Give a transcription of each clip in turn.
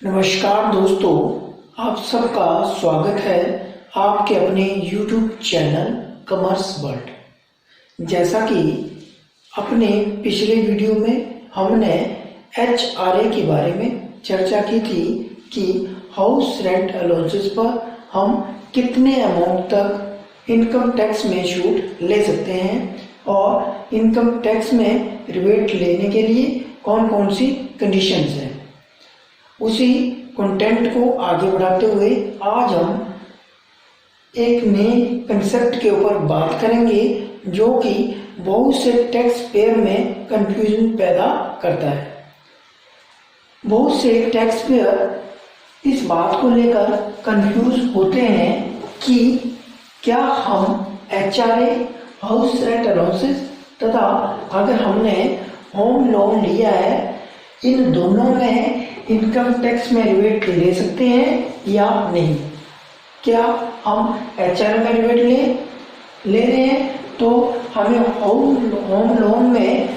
नमस्कार दोस्तों, आप सबका स्वागत है आपके अपने YouTube चैनल कॉमर्स वर्ल्ड। जैसा कि अपने पिछले वीडियो में हमने HRA के बारे में चर्चा की थी कि हाउस रेंट अलाउंसेस पर हम कितने अमाउंट तक इनकम टैक्स में छूट ले सकते हैं और इनकम टैक्स में रिबेट लेने के लिए कौन कौन सी कंडीशंस हैं। उसी कंटेंट को आगे बढ़ाते हुए आज हम एक नए कंसेप्ट के ऊपर बात करेंगे जो कि बहुत से टैक्स पेयर में कंफ्यूजन पैदा करता है। बहुत से टैक्स पेयर इस बात को लेकर कंफ्यूज होते हैं कि क्या हम HRA हाउस रेंट अलाउंसेस तथा अगर हमने होम लोन लिया है इन दोनों में इनकम टैक्स में रिबेट ले सकते हैं या नहीं। क्या हम HRA में रिबेट ले रहे हैं तो हमें होम लोन में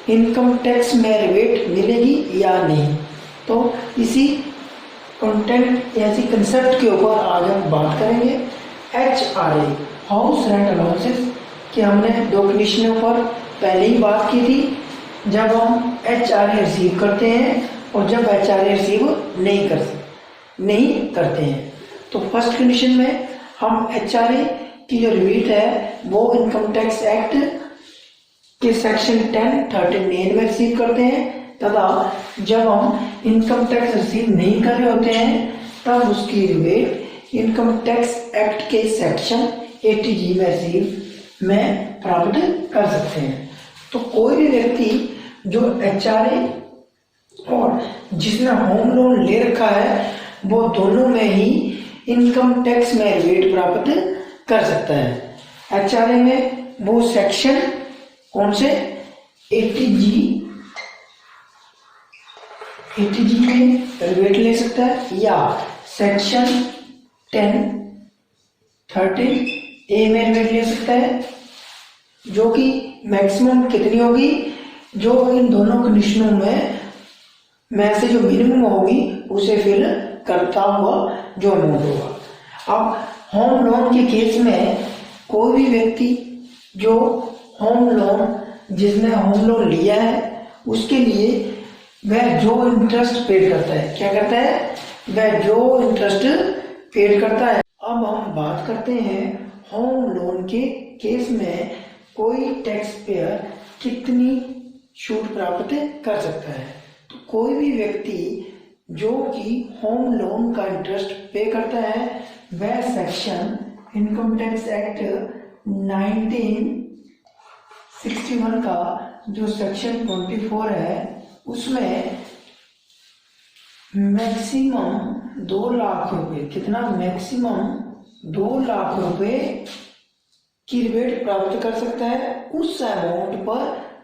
इनकम टैक्स में रिबेट मिलेगी या नहीं। तो इसी कंटेंट या इसी कंसेप्ट के ऊपर आज हम बात करेंगे। HRA हाउस रेंट अलाउंसेस की हमने दो कंडीशनों पर पहले ही बात की थी, जब हम HRA रिसीव करते हैं और जब HRA रिसीव नहीं करते हैं। तो फर्स्ट कंडीशन में हम HRA की जो रिबेट है वो इनकम टैक्स एक्ट के सेक्शन 10(13)(a) में रिसीव करते हैं तथा जब हम इनकम टैक्स रिसीव नहीं कर रहे होते हैं तब उसकी रिबेट इनकम टैक्स एक्ट के सेक्शन 80G में प्राप्त कर सकते हैं। तो कोई भी व्यक्ति जो HRA और जिसने होम लोन ले रखा है वो दोनों में ही इनकम टैक्स में रिबेट प्राप्त कर सकता है। HRA में वो सेक्शन कौन से 80G में रिबेट ले सकता है या सेक्शन 10(13)(a) में रिबेट ले सकता है, जो कि मैक्सिमम कितनी होगी, जो इन दोनों कंडीशनों में से जो मिनिमम होगी उसे फिल करता हुआ जो अमाउंट होगा। अब होम लोन के केस में कोई भी व्यक्ति जो जिसने होम लोन लिया है उसके लिए वह जो इंटरेस्ट पेड करता है, क्या करता है, वह जो इंटरेस्ट पेड करता है। अब हम बात करते हैं होम लोन के केस में कोई टैक्स पेयर कितनी छूट प्राप्त कर सकता है। तो कोई भी व्यक्ति जो कि होम लोन का इंटरेस्ट पे करता है वह सेक्शन इनकम टैक्स एक्ट 1961 का जो सेक्शन 24 है उसमें मैक्सिमम 2 लाख रुपए, कितना, मैक्सिमम 2 लाख रुपए की रिबेट प्राप्त कर सकता है उस अमाउंट पर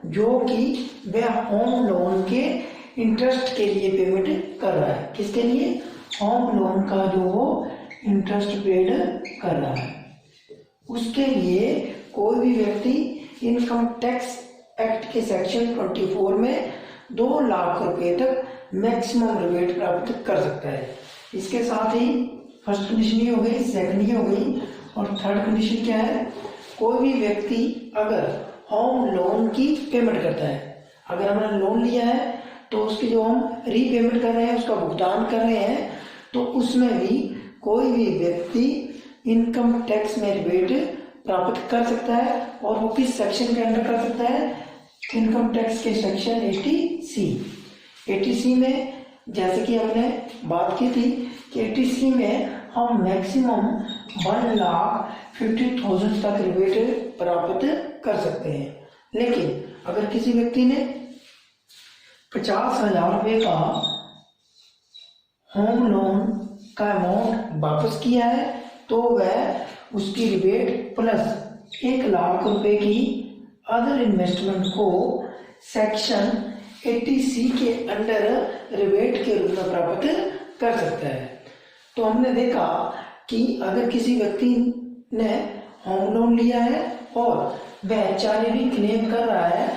जो कि वह होम लोन के इंटरेस्ट के लिए पेमेंट कर रहा है। किसके लिए, होम लोन का जो वो इंटरेस्ट पेड कर रहा है उसके लिए कोई भी व्यक्ति इनकम टैक्स एक्ट के सेक्शन 24 में 2 लाख रुपए तक मैक्सिमम रिबेट प्राप्त कर सकता है। इसके साथ ही फर्स्ट कंडीशन ये हो गई, सेकंड ये हो गई और थर्ड कंडीशन क्या है, कोई भी व्यक्ति अगर होम लोन की पेमेंट करता है, अगर हमने लोन लिया है तो उसकी जो हम रीपेमेंट कर रहे हैं, उसका भुगतान कर रहे हैं, तो उसमें भी कोई भी व्यक्ति इनकम टैक्स में रिबेट प्राप्त कर सकता है। और वो किस सेक्शन के अंडर कर सकता है, इनकम टैक्स के सेक्शन 80C में। जैसे कि हमने बात की थी कि 80C में हम मैक्सिमम 1,50,000 तक रिबेट प्राप्त कर सकते हैं। लेकिन अगर किसी व्यक्ति ने 50,000 रुपये का होम लोन का अमाउंट वापस किया है तो वह उसकी रिबेट प्लस 1 लाख रुपए की अदर इन्वेस्टमेंट को सेक्शन 80C के अंडर रिबेट के रूप में प्राप्त कर सकता है। तो हमने देखा कि अगर किसी व्यक्ति ने होम लोन लिया है और वह HRA भी क्लेम कर रहा है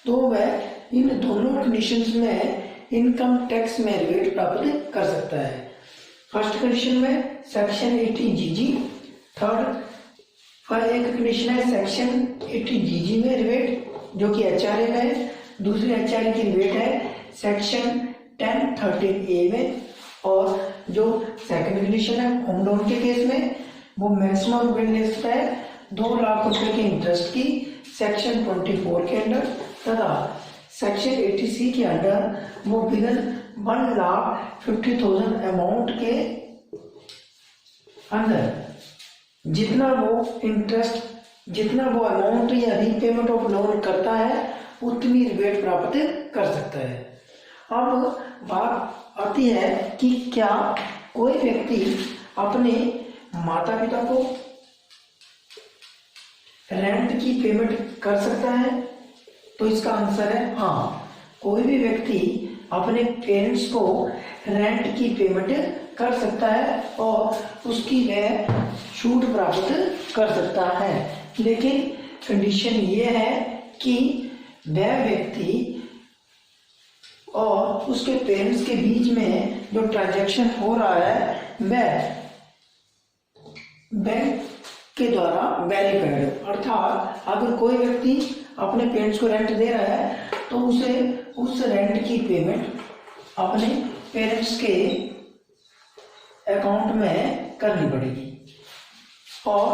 तो वह इन दोनों कंडीशंस में इनकम टैक्स में रिबेट प्राप्त कर सकता है। फर्स्ट कंडीशन में सेक्शन 80GG, थर्ड एक कंडीशन है सेक्शन 80GG में रिबेट जो कि HRA में है। दूसरी HRA की रिबेट है सेक्शन 1013A में। और जो सेकंड कंडीशन है होम लोन के केस में वो मैक्सिमम रिबेट ले सकता है 2 लाख रुपए के इंटरेस्ट की सेक्शन 24 के अंदर, तथा सेक्शन 80C के अंदर वो विदिन 1,50,000 अमाउंट के अंदर जितना वो अमाउंट या रीपेमेंट ऑफ लोन करता है उतनी रिबेट प्राप्त कर सकता है। अब बात आती है कि क्या कोई व्यक्ति अपने माता पिता को रेंट की पेमेंट कर सकता है? तो इसका आंसर है हाँ, कोई भी व्यक्ति अपने पेरेंट्स को रेंट की पेमेंट कर सकता है और उसकी वह छूट प्राप्त कर सकता है। लेकिन कंडीशन ये है कि वह व्यक्ति और उसके पेरेंट्स के बीच में जो ट्रांजैक्शन हो रहा है वह बैंक के द्वारा वेरीफाइड, अर्थात अगर कोई व्यक्ति अपने पेरेंट्स को रेंट दे रहा है तो उसे उस रेंट की पेमेंट अपने पेरेंट्स के अकाउंट में करनी पड़ेगी और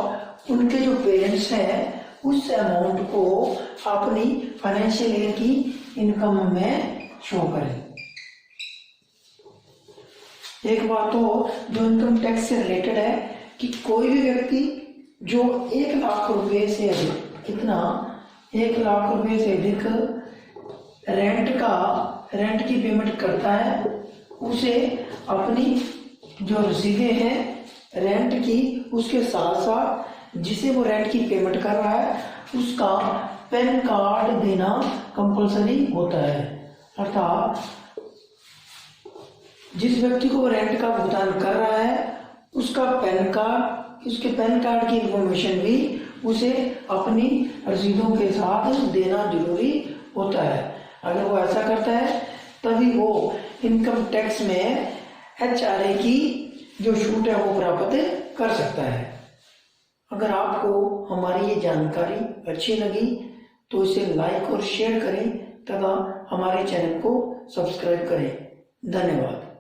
उनके जो पेरेंट्स हैं उस अमाउंट को अपनी फाइनेंशियल ईयर की इनकम में शो करें। एक बात तो जो इनकम टैक्स से रिलेटेड है कि कोई भी व्यक्ति जो 1 लाख रुपए से अधिक 1 लाख रुपए से अधिक रेंट की पेमेंट करता है उसे अपनी जो रसीदें हैं रेंट की उसके साथ साथ जिसे वो रेंट की पेमेंट कर रहा है उसका पैन कार्ड देना कंपलसरी होता है। अर्थात जिस व्यक्ति को वो रेंट का भुगतान कर रहा है उसके पैन कार्ड की इंफॉर्मेशन भी उसे अपनी रसीदों के साथ देना जरूरी होता है। अगर वो ऐसा करता है तभी वो इनकम टैक्स में HRA की जो छूट है वो प्राप्त कर सकता है। अगर आपको हमारी ये जानकारी अच्छी लगी तो इसे लाइक और शेयर करें तथा हमारे चैनल को सब्सक्राइब करें। धन्यवाद।